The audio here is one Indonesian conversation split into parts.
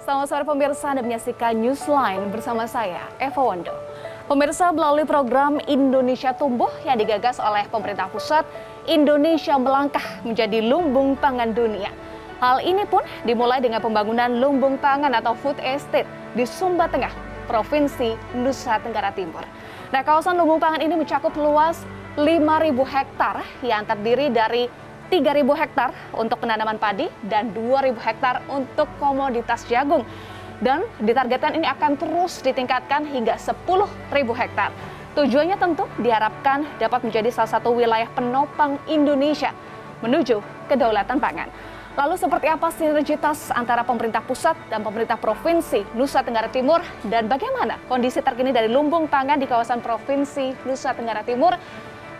Selamat sore pemirsa, Anda menyaksikan Newsline bersama saya, Eva Wondo. Pemirsa, melalui program Indonesia Tumbuh yang digagas oleh pemerintah pusat, Indonesia melangkah menjadi lumbung pangan dunia. Hal ini pun dimulai dengan pembangunan lumbung pangan atau food estate di Sumba Tengah, Provinsi Nusa Tenggara Timur. Nah, kawasan lumbung pangan ini mencakup luas 5.000 hektar yang terdiri dari 3.000 hektar untuk penanaman padi dan 2.000 hektar untuk komoditas jagung. Dan ditargetkan ini akan terus ditingkatkan hingga 10.000 hektar. Tujuannya tentu diharapkan dapat menjadi salah satu wilayah penopang Indonesia menuju kedaulatan pangan. Lalu seperti apa sinergitas antara pemerintah pusat dan pemerintah provinsi Nusa Tenggara Timur dan bagaimana kondisi terkini dari lumbung pangan di kawasan provinsi Nusa Tenggara Timur?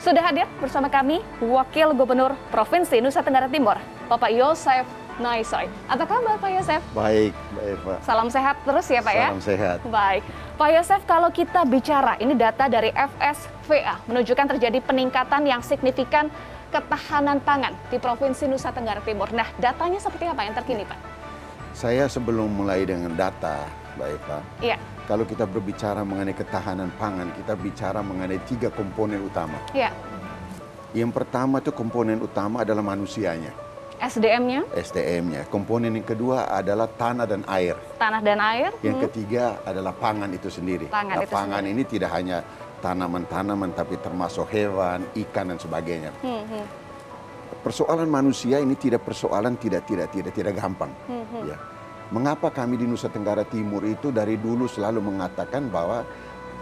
Sudah hadir bersama kami Wakil Gubernur Provinsi Nusa Tenggara Timur, Bapak Yosef Naisoy. Apa kabar Pak Yosef? Baik, Mbak Eva. Salam sehat terus ya Pak ya? Salam sehat. Baik. Pak Yosef, kalau kita bicara, ini data dari FSVA menunjukkan terjadi peningkatan yang signifikan ketahanan pangan di Provinsi Nusa Tenggara Timur. Nah, datanya seperti apa yang terkini Pak? Saya sebelum mulai dengan data, Mbak Eva. Iya. Kalau kita berbicara mengenai ketahanan pangan, kita bicara mengenai 3 komponen utama. Iya. Yang pertama itu komponen utama adalah manusianya. SDM-nya? SDM-nya. Komponen yang kedua adalah tanah dan air. Tanah dan air. Yang ketiga adalah pangan itu sendiri. Pangan ini tidak hanya tanaman-tanaman, tapi termasuk hewan, ikan dan sebagainya. Persoalan manusia ini tidak persoalan tidak gampang. Ya. Mengapa kami di Nusa Tenggara Timur itu dari dulu selalu mengatakan bahwa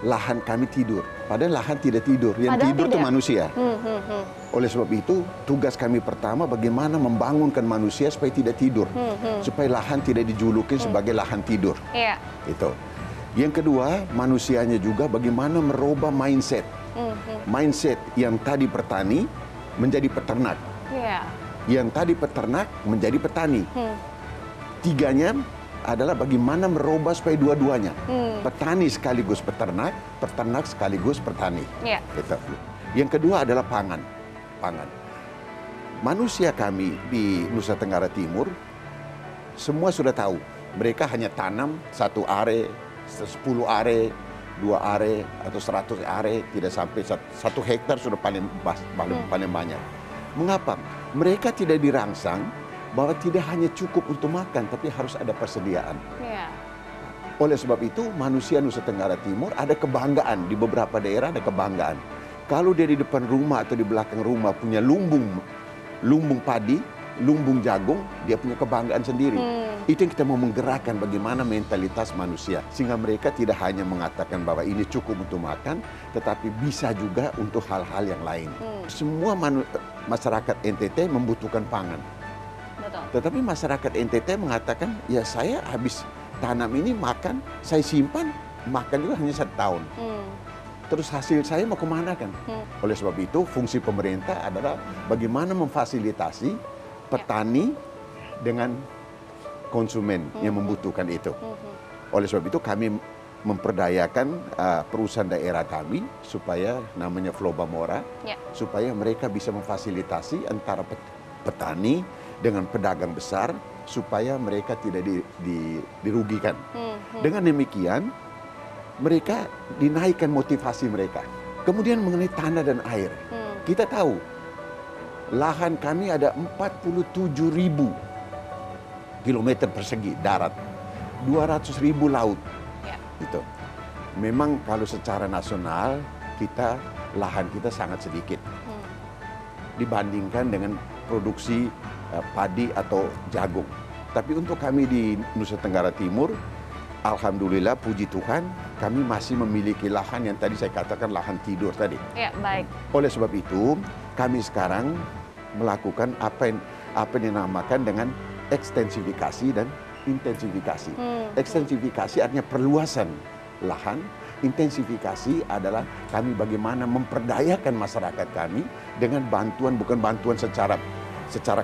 lahan kami tidur. Padahal lahan tidak tidur, yang tidur itu manusia. Oleh sebab itu, tugas kami pertama bagaimana membangunkan manusia supaya tidak tidur. Supaya lahan tidak dijulukin sebagai lahan tidur. Iya. Itu. Yang kedua, manusianya juga bagaimana merubah mindset. Mindset yang tadi petani menjadi peternak. Iya. Yang tadi peternak menjadi petani. Tiganya adalah bagaimana merubah supaya dua-duanya. Petani sekaligus peternak, peternak sekaligus petani. Yeah. Gitu. Yang kedua adalah pangan. Manusia kami di Nusa Tenggara Timur, semua sudah tahu. Mereka hanya tanam 1 are, 10 are, 2 are, atau 100 are, tidak sampai 1 hektar sudah paling banyak. Mengapa? Mereka tidak dirangsang bahwa tidak hanya cukup untuk makan, tapi harus ada persediaan. Yeah. Oleh sebab itu, manusia Nusa Tenggara Timur ada kebanggaan. Di beberapa daerah ada kebanggaan. Kalau dia di depan rumah atau di belakang rumah punya lumbung padi, lumbung jagung, dia punya kebanggaan sendiri. Itu yang kita mau menggerakkan bagaimana mentalitas manusia. Sehingga mereka tidak hanya mengatakan bahwa ini cukup untuk makan, tetapi bisa juga untuk hal-hal yang lain. Semua masyarakat NTT membutuhkan pangan. Betul. Tetapi masyarakat NTT mengatakan, ya saya habis tanam ini makan, saya simpan, makan juga hanya 1 tahun. Terus hasil saya mau kemana kan? Oleh sebab itu, fungsi pemerintah adalah bagaimana memfasilitasi petani dengan konsumen yang membutuhkan itu. Oleh sebab itu, kami memperdayakan perusahaan daerah kami, supaya namanya Flobamora, supaya mereka bisa memfasilitasi antara petani dengan pedagang besar supaya mereka tidak dirugikan. Dengan demikian mereka dinaikkan motivasi mereka. Kemudian mengenai tanah dan air. Kita tahu lahan kami ada 47.000 kilometer persegi darat, 200.000 laut. Gitu. Memang kalau secara nasional lahan kita sangat sedikit dibandingkan dengan produksi padi atau jagung. Tapi untuk kami di Nusa Tenggara Timur, alhamdulillah puji Tuhan, kami masih memiliki lahan yang tadi saya katakan lahan tidur tadi. Ya, baik. Oleh sebab itu, kami sekarang melakukan apa yang dinamakan dengan ekstensifikasi dan intensifikasi. Ekstensifikasi artinya perluasan lahan. Intensifikasi adalah kami bagaimana memperdayakan masyarakat kami dengan bantuan, bukan bantuan secara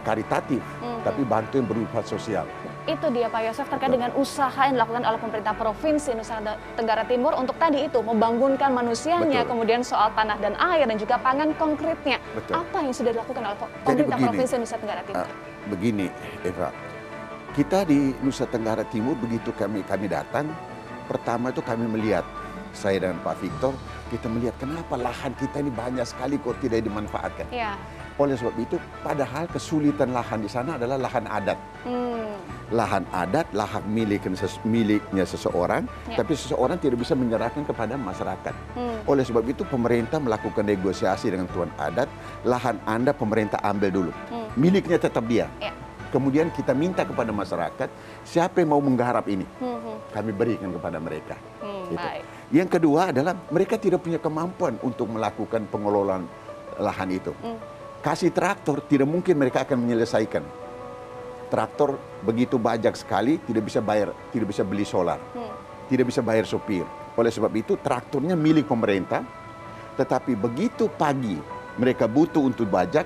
karitatif, tapi bantuan berupa sosial. Itu dia Pak Yosef terkait dengan usaha yang dilakukan oleh pemerintah Provinsi Nusa Tenggara Timur untuk tadi itu membangunkan manusianya, kemudian soal tanah dan air dan juga pangan konkretnya. Apa yang sudah dilakukan oleh pemerintah Provinsi Nusa Tenggara Timur? Begini, Eva, Kita di Nusa Tenggara Timur begitu kami datang, pertama itu kami melihat, saya dan Pak Victor, kita melihat kenapa lahan kita ini banyak sekali kok tidak dimanfaatkan. Ya. Oleh sebab itu, padahal kesulitan lahan di sana adalah lahan adat. Lahan adat, lahan miliknya seseorang, tapi seseorang tidak bisa menyerahkan kepada masyarakat. Oleh sebab itu, pemerintah melakukan negosiasi dengan tuan adat, lahan Anda pemerintah ambil dulu. Miliknya tetap dia. Kemudian kita minta kepada masyarakat, siapa yang mau menggarap ini, kami berikan kepada mereka. Gitu. Yang kedua adalah mereka tidak punya kemampuan untuk melakukan pengelolaan lahan itu. Kasih traktor, tidak mungkin mereka akan menyelesaikan. Traktor begitu banyak sekali, tidak bisa bayar, tidak bisa beli solar, tidak bisa bayar sopir. Oleh sebab itu traktornya milik pemerintah, tetapi begitu pagi mereka butuh untuk bajak,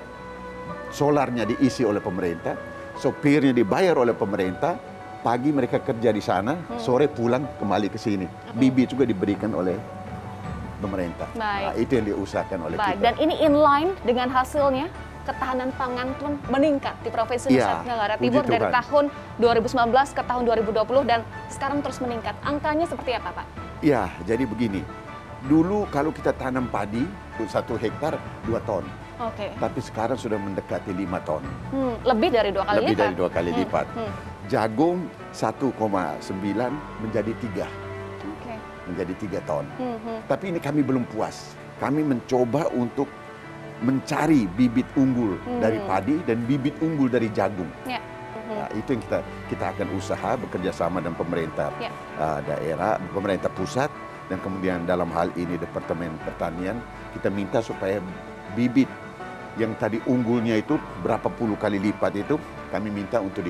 solarnya diisi oleh pemerintah, sopirnya dibayar oleh pemerintah, pagi mereka kerja di sana, sore pulang kembali ke sini. Bibit juga diberikan oleh pemerintah. Nah, itu yang diusahakan oleh kita. Dan ini inline dengan hasilnya, ketahanan pangan pun meningkat di Provinsi Nusa Tenggara Timur dari tahun 2019 ke tahun 2020 dan sekarang terus meningkat. Angkanya seperti apa, Pak? Ya, jadi begini. Dulu kalau kita tanam padi, 1 hektar 2 ton. Tapi sekarang sudah mendekati 5 ton. Lebih dari 2 kali lipat? Lebih dari 2 kali lipat. Jagung 1,9 menjadi 3. Menjadi 3 ton. Tapi ini kami belum puas. Kami mencoba untuk mencari bibit unggul dari padi dan bibit unggul dari jagung. Nah, itu yang kita akan usaha bekerja sama dengan pemerintah daerah, pemerintah pusat, dan kemudian dalam hal ini Departemen Pertanian, kita minta supaya bibit yang tadi unggulnya itu berapa puluh kali lipat itu, kami minta untuk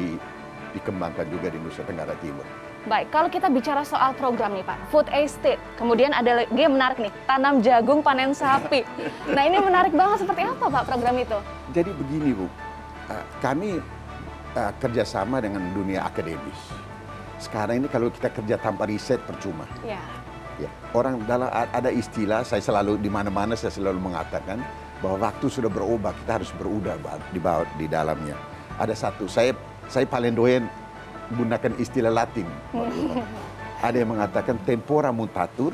dikembangkan juga di Nusa Tenggara Timur. Baik, kalau kita bicara soal program nih Pak, food estate, kemudian ada lagi yang menarik nih, tanam jagung panen sapi. Nah ini menarik banget, seperti apa Pak program itu? Jadi begini Bu, kami kerjasama dengan dunia akademis. Sekarang ini kalau kita kerja tanpa riset percuma. Ya, orang dalam ada istilah, saya selalu di mana-mana saya selalu mengatakan bahwa waktu sudah berubah, kita harus berubah di dalamnya. Ada satu, saya paling doyan gunakan istilah Latin. Ada yang mengatakan tempora mutatur,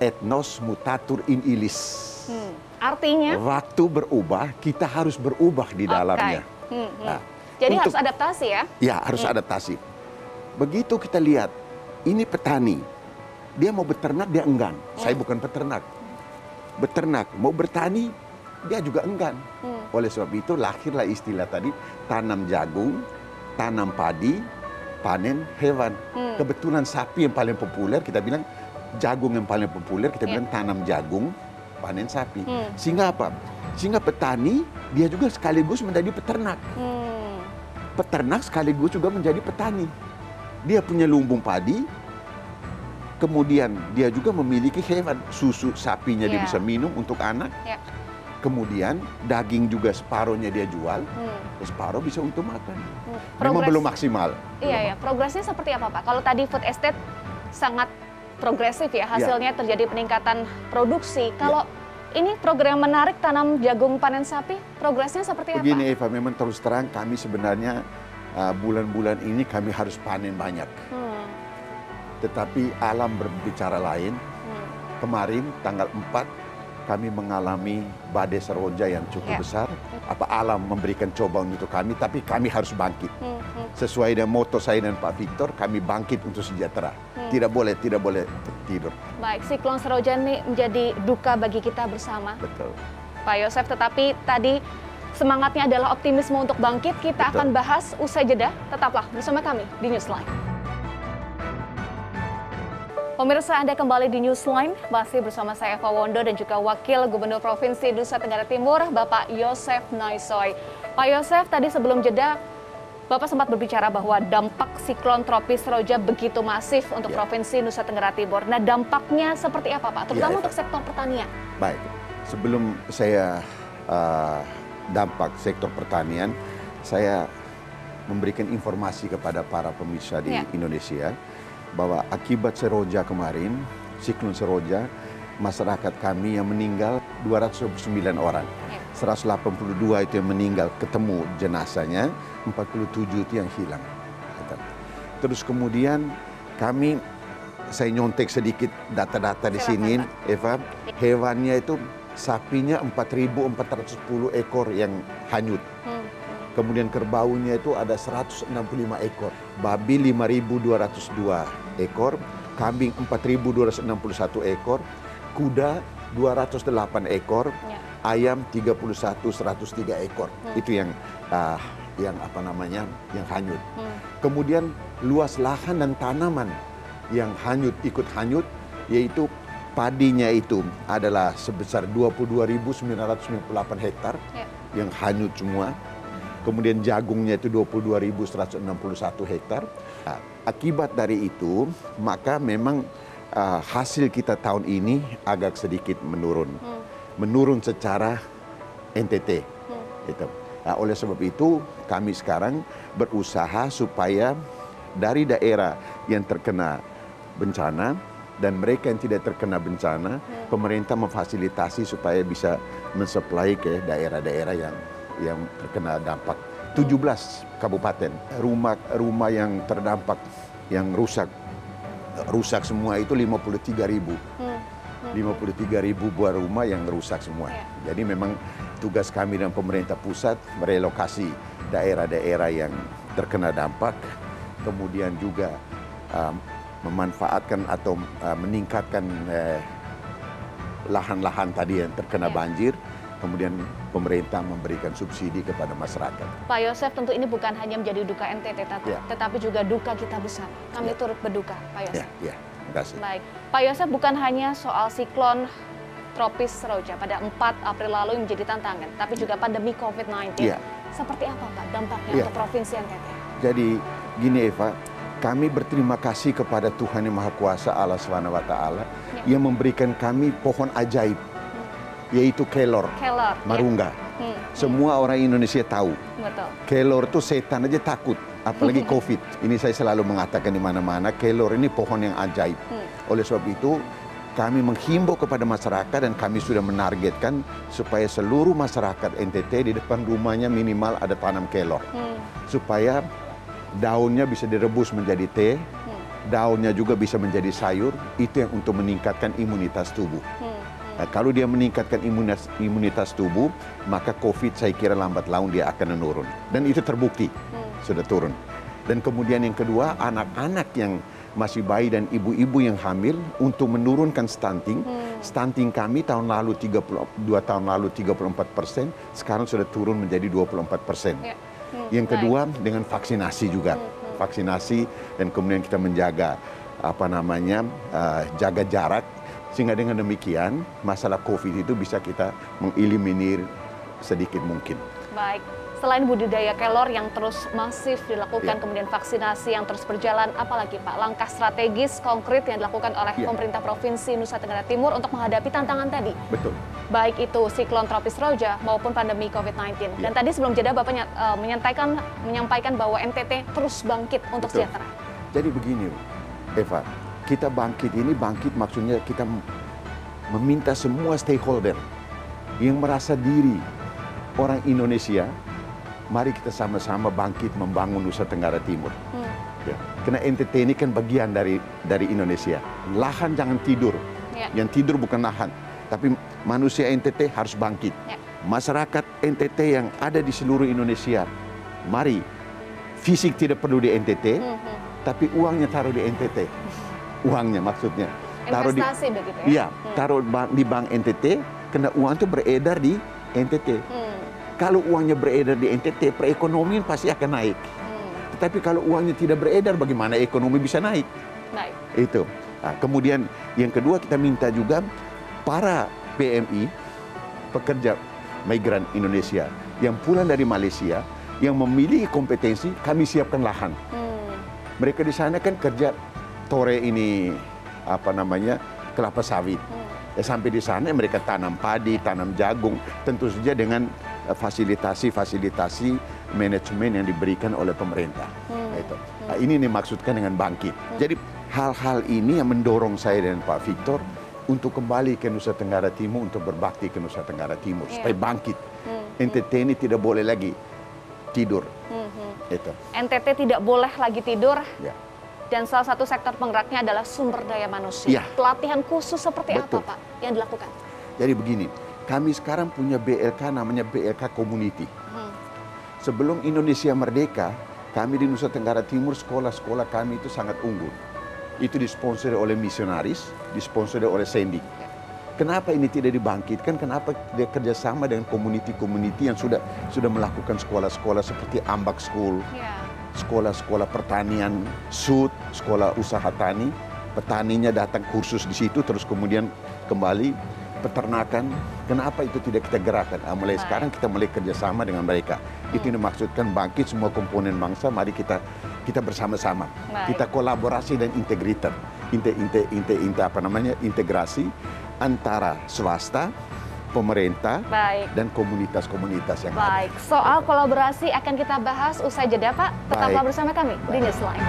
ethnos mutatur in illis. Artinya? Waktu berubah, kita harus berubah di dalamnya. Nah, jadi harus adaptasi ya? Ya, harus adaptasi. Begitu kita lihat, ini petani, dia mau beternak, dia enggan. Saya bukan peternak. Beternak, mau bertani, dia juga enggan. Oleh sebab itu lahirlah istilah tadi, tanam jagung, tanam padi, panen hewan. Kebetulan sapi yang paling populer, kita bilang jagung yang paling populer, kita bilang tanam jagung, panen sapi. Sehingga apa? Sehingga petani, dia juga sekaligus menjadi peternak. Peternak sekaligus juga menjadi petani. Dia punya lumbung padi, kemudian dia juga memiliki hewan, susu sapinya dia bisa minum untuk anak. Kemudian daging juga separuhnya dia jual, separuh bisa untuk makan. Memang belum maksimal. Iya, progresnya seperti apa Pak? Kalau tadi food estate sangat progresif ya, hasilnya terjadi peningkatan produksi. Kalau ini program menarik tanam jagung panen sapi, progresnya seperti apa? Begini Eva, memang terus terang kami sebenarnya bulan-bulan ini kami harus panen banyak. Tetapi alam berbicara lain. Kemarin tanggal 4 kami mengalami badai seroja yang cukup besar. Apa alam memberikan cobaan untuk kami, tapi kami harus bangkit. Sesuai dengan moto saya dan Pak Victor, kami bangkit untuk sejahtera. Tidak boleh tidur. Baik, siklon seroja ini menjadi duka bagi kita bersama. Betul. Pak Yosef, tetapi tadi semangatnya adalah optimisme untuk bangkit. Kita akan bahas usai jeda. Tetaplah bersama kami di Newsline. Pemirsa, Anda kembali di Newsline, masih bersama saya Eva Wondo dan juga Wakil Gubernur Provinsi Nusa Tenggara Timur, Bapak Yosef Naisoy. Pak Yosef, tadi sebelum jeda, Bapak sempat berbicara bahwa dampak siklon tropis Seroja begitu masif untuk Provinsi Nusa Tenggara Timur. Nah, dampaknya seperti apa Pak, terutama untuk sektor pertanian? Baik, sebelum saya dampak sektor pertanian, saya memberikan informasi kepada para pemirsa di Indonesia, bahwa akibat Seroja kemarin, siklon Seroja, masyarakat kami yang meninggal 209 orang. 182 itu yang meninggal, ketemu jenazahnya, 47 itu yang hilang. Terus kemudian saya nyontek sedikit data-data di sini, Eva. Hewannya itu sapinya 4.410 ekor yang hanyut. Kemudian kerbaunya itu ada 165 ekor, babi 5.202 ekor, kambing 4.261 ekor, kuda 208 ekor, ayam 103 ekor. Itu yang apa namanya, yang hanyut. Kemudian luas lahan dan tanaman yang hanyut, ikut hanyut, yaitu padinya itu adalah sebesar 22.998 hektar yang hanyut semua. Kemudian jagungnya itu 22.161 hektar. Nah, akibat dari itu, maka memang hasil kita tahun ini agak sedikit menurun. Menurun secara NTT. Gitu. Nah, oleh sebab itu, kami sekarang berusaha supaya dari daerah yang terkena bencana dan mereka yang tidak terkena bencana, pemerintah memfasilitasi supaya bisa mensuplai ke daerah-daerah yang terkena dampak. 17 kabupaten, rumah yang terdampak, yang rusak semua itu 53.000. 53.000 buah rumah yang rusak semua. Jadi memang tugas kami dan pemerintah pusat merelokasi daerah-daerah yang terkena dampak, kemudian juga memanfaatkan atau meningkatkan lahan-lahan tadi yang terkena banjir. Kemudian pemerintah memberikan subsidi kepada masyarakat. Pak Yosef, tentu ini bukan hanya menjadi duka NTT, tetapi juga duka kita bersama. Kami turut berduka, Pak Yosef. Ya, terima kasih. Baik, Pak Yosef, bukan hanya soal siklon tropis Roja pada 4 April lalu yang menjadi tantangan, tapi juga pandemi COVID-19. Seperti apa, Pak, dampaknya untuk Provinsi NTT? Jadi, gini Eva, kami berterima kasih kepada Tuhan Yang Maha Kuasa, Allah SWT, yang memberikan kami pohon ajaib, yaitu kelor, marungga. Semua orang Indonesia tahu. Betul. Kelor itu setan aja takut, apalagi COVID. Ini saya selalu mengatakan di mana-mana, kelor ini pohon yang ajaib. Oleh sebab itu, kami menghimbau kepada masyarakat dan kami sudah menargetkan supaya seluruh masyarakat NTT di depan rumahnya minimal ada tanam kelor. Supaya daunnya bisa direbus menjadi teh, daunnya juga bisa menjadi sayur, itu yang untuk meningkatkan imunitas tubuh. Nah, kalau dia meningkatkan imunitas tubuh, maka COVID saya kira lambat laun dia akan menurun. Dan itu terbukti, sudah turun. Dan kemudian yang kedua, anak-anak yang masih bayi dan ibu-ibu yang hamil untuk menurunkan stunting. Stunting kami tahun lalu 2 tahun lalu 34%, sekarang sudah turun menjadi 24%. Yang kedua dengan vaksinasi juga. Vaksinasi dan kemudian kita menjaga jaga jarak. Sehingga dengan demikian, masalah COVID itu bisa kita mengeliminir sedikit mungkin. Baik, selain budidaya kelor yang terus masif dilakukan, kemudian vaksinasi yang terus berjalan, apalagi Pak, langkah strategis konkret yang dilakukan oleh pemerintah Provinsi Nusa Tenggara Timur untuk menghadapi tantangan tadi? Betul. Baik itu siklon tropis Roja maupun pandemi COVID-19. Dan tadi sebelum jeda Bapak menyampaikan bahwa NTT terus bangkit untuk sejahtera. Jadi begini, Eva. Kita bangkit maksudnya kita meminta semua stakeholder yang merasa diri orang Indonesia, mari kita sama-sama bangkit membangun Nusa Tenggara Timur. Karena NTT ini kan bagian dari Indonesia. Lahan jangan tidur. Yang tidur bukan lahan, tapi manusia NTT harus bangkit. Masyarakat NTT yang ada di seluruh Indonesia, mari, fisik tidak perlu di NTT, tapi uangnya taruh di NTT. Uangnya maksudnya taruh investasi begitu ya? Iya, taruh di bank NTT, karena uang itu beredar di NTT. Kalau uangnya beredar di NTT, perekonomian pasti akan naik. Tetapi kalau uangnya tidak beredar, bagaimana ekonomi bisa naik? Itu. Nah, kemudian yang kedua kita minta juga para PMI, pekerja migran Indonesia yang pulang dari Malaysia, yang memiliki kompetensi, kami siapkan lahan. Mereka di sana kan kerja tore ini kelapa sawit. Sampai di sana mereka tanam padi, tanam jagung, tentu saja dengan fasilitasi manajemen yang diberikan oleh pemerintah. Ini dimaksudkan dengan bangkit. Jadi hal-hal ini yang mendorong saya dan Pak Victor untuk kembali ke Nusa Tenggara Timur, untuk berbakti ke Nusa Tenggara Timur, supaya bangkit. NTT ini tidak boleh lagi tidur. Itu. NTT tidak boleh lagi tidur. Ya. Dan salah satu sektor penggeraknya adalah sumber daya manusia. Ya. Pelatihan khusus seperti Betul. apa, Pak, yang dilakukan? Jadi begini, kami sekarang punya BLK namanya BLK Community. Sebelum Indonesia merdeka, kami di Nusa Tenggara Timur, sekolah-sekolah kami itu sangat unggul. Itu disponsori oleh misionaris, disponsori oleh Sending. Kenapa ini tidak dibangkitkan? Kenapa tidak kerjasama dengan community-community yang sudah melakukan sekolah-sekolah seperti Ambak School, sekolah-sekolah pertanian, SUD, sekolah usaha tani, petaninya datang kursus di situ, terus kemudian kembali peternakan. Kenapa itu tidak kita gerakkan? Mulai sekarang kita mulai kerjasama dengan mereka. Itu yang dimaksudkan bangkit semua komponen bangsa. Mari kita bersama-sama. Kita kolaborasi dan integrasi antara swasta, pemerintah, dan komunitas-komunitas yang ada. Soal kolaborasi akan kita bahas usai jeda, Pak. Tetaplah bersama kami di Newsline.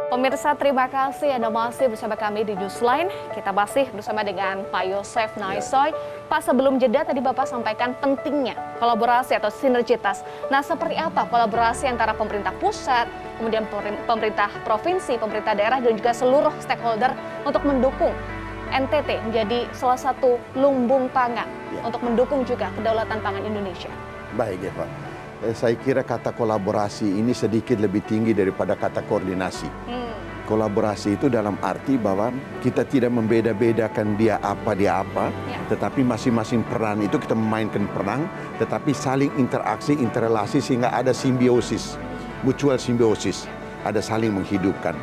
Pemirsa, terima kasih Anda masih bersama kami di Newsline. Kita masih bersama dengan Pak Yosef Naisoy. Pak, sebelum jeda tadi Bapak sampaikan pentingnya kolaborasi atau sinergitas. Nah, seperti apa kolaborasi antara pemerintah pusat, kemudian pemerintah provinsi, pemerintah daerah, dan juga seluruh stakeholder untuk mendukung NTT menjadi salah satu lumbung pangan untuk mendukung juga kedaulatan pangan Indonesia? Baik ya Pak. Saya kira kata kolaborasi ini sedikit lebih tinggi daripada kata koordinasi. Kolaborasi itu dalam arti bahwa kita tidak membeda-bedakan dia apa, tetapi masing-masing peran itu kita memainkan peran, tetapi saling interaksi, interrelasi sehingga ada simbiosis, mutual simbiosis, ada saling menghidupkan.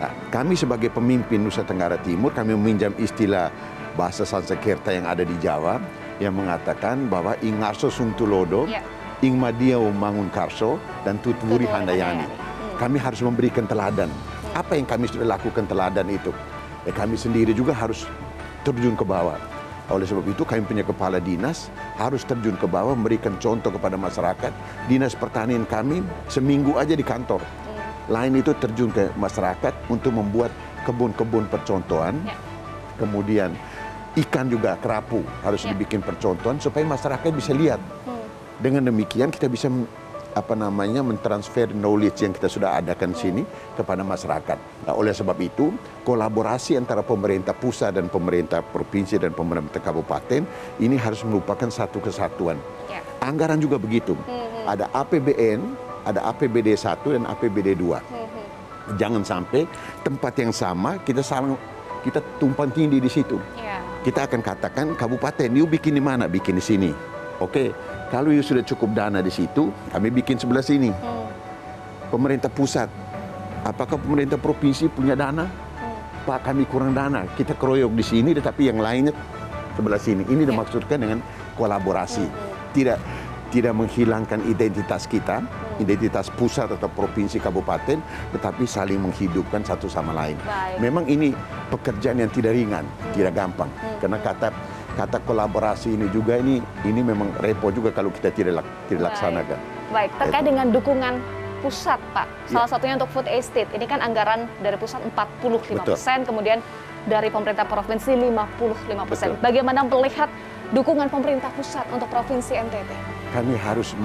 Nah, kami sebagai pemimpin Nusa Tenggara Timur, kami meminjam istilah bahasa Sanskerta yang ada di Jawa yang mengatakan bahwa ingarso suntulodo, ing madiau mangun karso, dan tutwuri handayani. Kami harus memberikan teladan. Apa yang kami sudah lakukan teladan itu? Kami sendiri juga harus terjun ke bawah. Oleh sebab itu kami punya kepala dinas harus terjun ke bawah, memberikan contoh kepada masyarakat. Dinas pertanian kami seminggu aja di kantor. Lain itu terjun ke masyarakat untuk membuat kebun-kebun percontohan. Kemudian ikan juga kerapu harus dibikin percontohan supaya masyarakat bisa lihat. Dengan demikian kita bisa mentransfer knowledge yang kita sudah adakan sini kepada masyarakat. Nah, oleh sebab itu, kolaborasi antara pemerintah pusat dan pemerintah provinsi dan pemerintah kabupaten ini harus merupakan satu kesatuan. Anggaran juga begitu. Ada APBN, ada APBD 1 dan APBD 2. Jangan sampai tempat yang sama kita tumpang tindih di situ. Kita akan katakan kabupaten, you bikin di mana? Bikin di sini. Oke, kalau you sudah cukup dana di situ, kami bikin sebelah sini. Pemerintah pusat, apakah pemerintah provinsi punya dana? Pak, kami kurang dana, kita keroyok di sini, tetapi yang lainnya sebelah sini. Ini dimaksudkan dengan kolaborasi. Tidak menghilangkan identitas kita, identitas pusat atau provinsi kabupaten, tetapi saling menghidupkan satu sama lain. Memang ini pekerjaan yang tidak ringan, tidak gampang. Karena kata kolaborasi ini juga ini memang repot juga kalau kita tidak laksanakan. Baik, terkait dengan dukungan pusat, Pak. Salah satunya untuk food estate. Ini kan anggaran dari pusat 45%, kemudian dari pemerintah provinsi 55%. Bagaimana melihat dukungan pemerintah pusat untuk provinsi NTT? Kami harus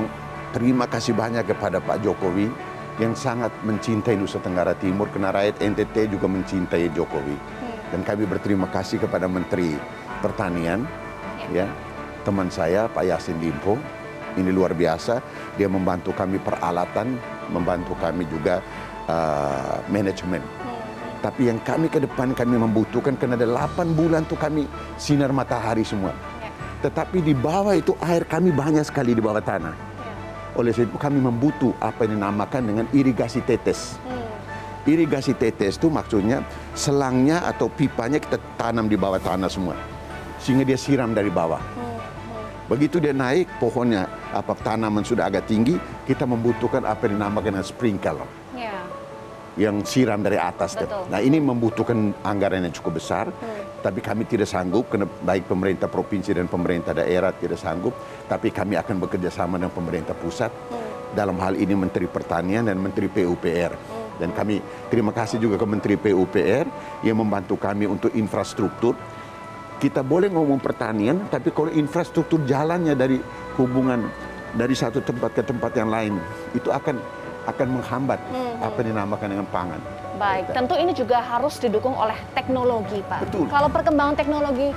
terima kasih banyak kepada Pak Jokowi yang sangat mencintai Nusa Tenggara Timur, karena rakyat NTT juga mencintai Jokowi. Dan kami berterima kasih kepada Menteri Pertanian, teman saya Pak Yassin Limpo, ini luar biasa. Dia membantu kami peralatan, membantu kami juga manajemen. Tapi yang kami ke depan kami membutuhkan, karena ada 8 bulan tuh kami sinar matahari semua. Tetapi di bawah itu air kami banyak sekali di bawah tanah. Oleh sebab itu kami membutuh apa yang dinamakan dengan irigasi tetes. Irigasi tetes itu maksudnya selangnya atau pipanya kita tanam di bawah tanah semua, sehingga dia siram dari bawah. Begitu dia naik, pohonnya tanaman sudah agak tinggi, kita membutuhkan apa yang dinamakan dengan sprinkler, yang siram dari atas. Nah, ini membutuhkan anggaran yang cukup besar, tapi kami tidak sanggup, karena baik pemerintah provinsi dan pemerintah daerah tidak sanggup, tapi kami akan bekerja sama dengan pemerintah pusat, dalam hal ini Menteri Pertanian dan Menteri PUPR. Dan kami terima kasih juga ke Menteri PUPR yang membantu kami untuk infrastruktur. Kita boleh ngomong pertanian, tapi kalau infrastruktur jalannya dari hubungan dari satu tempat ke tempat yang lain, itu akan menghambat apa yang dinamakan dengan pangan. Baik, tentu ini juga harus didukung oleh teknologi, Pak. Betul. Kalau perkembangan teknologi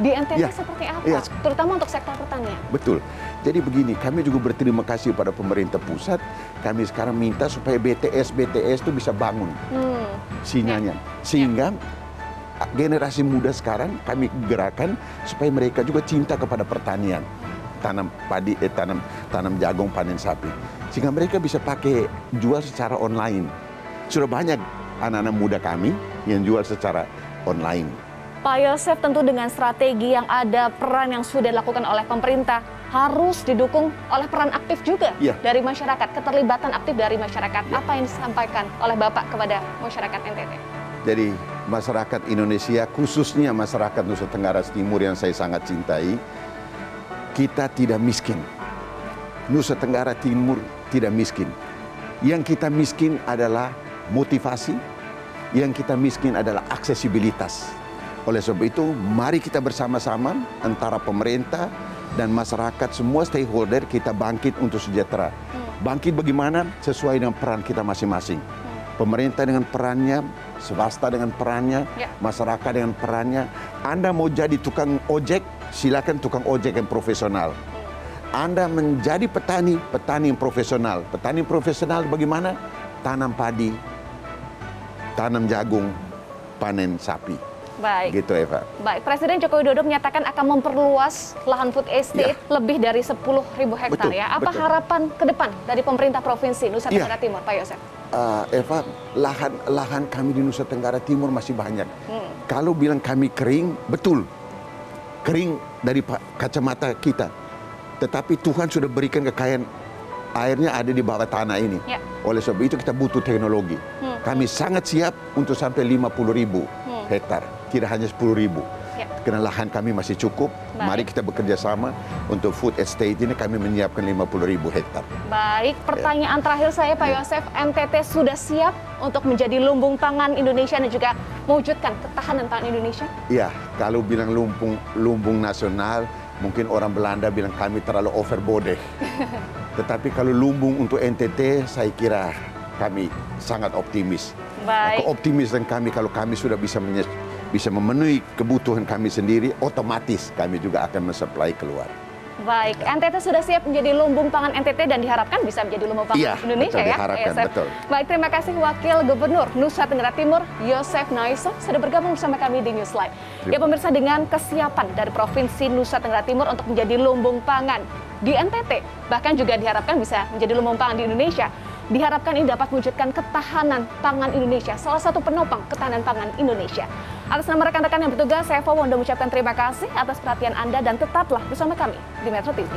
di NTT Ya. seperti apa? Ya. Terutama untuk sektor pertanian. Betul. Jadi begini, kami juga berterima kasih pada pemerintah pusat. Kami sekarang minta supaya BTS itu bisa bangun sinyalnya. Sehingga generasi muda sekarang kami gerakan supaya mereka juga cinta kepada pertanian. Tanam padi, tanam jagung, panen sapi. Sehingga mereka bisa pakai jual secara online. Sudah banyak anak-anak muda kami yang jual secara online. Pak Yosef, tentu dengan strategi yang ada, peran yang sudah dilakukan oleh pemerintah, harus didukung oleh peran aktif juga dari masyarakat, keterlibatan aktif dari masyarakat. Apa yang disampaikan oleh Bapak kepada masyarakat NTT? Jadi masyarakat Indonesia, khususnya masyarakat Nusa Tenggara Timur yang saya sangat cintai, kita tidak miskin. Nusa Tenggara Timur tidak miskin. Yang kita miskin adalah motivasi, yang kita miskin adalah aksesibilitas. Oleh sebab itu, mari kita bersama-sama antara pemerintah dan masyarakat, semua stakeholder, kita bangkit untuk sejahtera. Bangkit bagaimana? Sesuai dengan peran kita masing-masing. Pemerintah dengan perannya, swasta dengan perannya, masyarakat dengan perannya. Anda mau jadi tukang ojek, silakan tukang ojek yang profesional. Anda menjadi petani yang profesional. Petani profesional bagaimana? Tanam padi, tanam jagung, panen sapi. Baik. Gitu, Eva. Baik, Presiden Joko Widodo menyatakan akan memperluas lahan food estate lebih dari 10.000 hektar ya. Apa harapan ke depan dari pemerintah Provinsi Nusa Tenggara Timur, Pak Yosef? Eva, lahan kami di Nusa Tenggara Timur masih banyak. Kalau bilang kami kering, betul. Kering dari kacamata kita. Tetapi Tuhan sudah berikan kekayaan, airnya ada di bawah tanah ini. Oleh sebab itu kita butuh teknologi. Kami sangat siap untuk sampai 50.000 hektar, tidak hanya 10.000. Karena lahan kami masih cukup. Mari kita bekerja sama untuk food estate ini, kami menyiapkan 50.000 hektar. Baik, pertanyaan terakhir saya Pak Yosef, NTT sudah siap untuk menjadi lumbung pangan Indonesia dan juga mewujudkan ketahanan pangan Indonesia? Iya, kalau bilang lumbung nasional, mungkin orang Belanda bilang kami terlalu overboard. Tetapi kalau lumbung untuk NTT, saya kira kami sangat optimis. Baik. Keoptimisan kami, kalau kami sudah bisa memenuhi kebutuhan kami sendiri, otomatis kami juga akan mensuplai keluar. Baik, NTT sudah siap menjadi lumbung pangan NTT dan diharapkan bisa menjadi lumbung pangan Indonesia betul, ya? Diharapkan, betul. Baik, terima kasih Wakil Gubernur Nusa Tenggara Timur, Yosef Naiso, sudah bergabung bersama kami di Newsline. Ya pemirsa, dengan kesiapan dari Provinsi Nusa Tenggara Timur untuk menjadi lumbung pangan di NTT, bahkan juga diharapkan bisa menjadi lumbung pangan di Indonesia, diharapkan ini dapat mewujudkan ketahanan pangan Indonesia, salah satu penopang ketahanan pangan Indonesia. Atas nama rekan-rekan yang bertugas, saya Eva Wanda mengucapkan terima kasih atas perhatian Anda dan tetaplah bersama kami di Metro TV.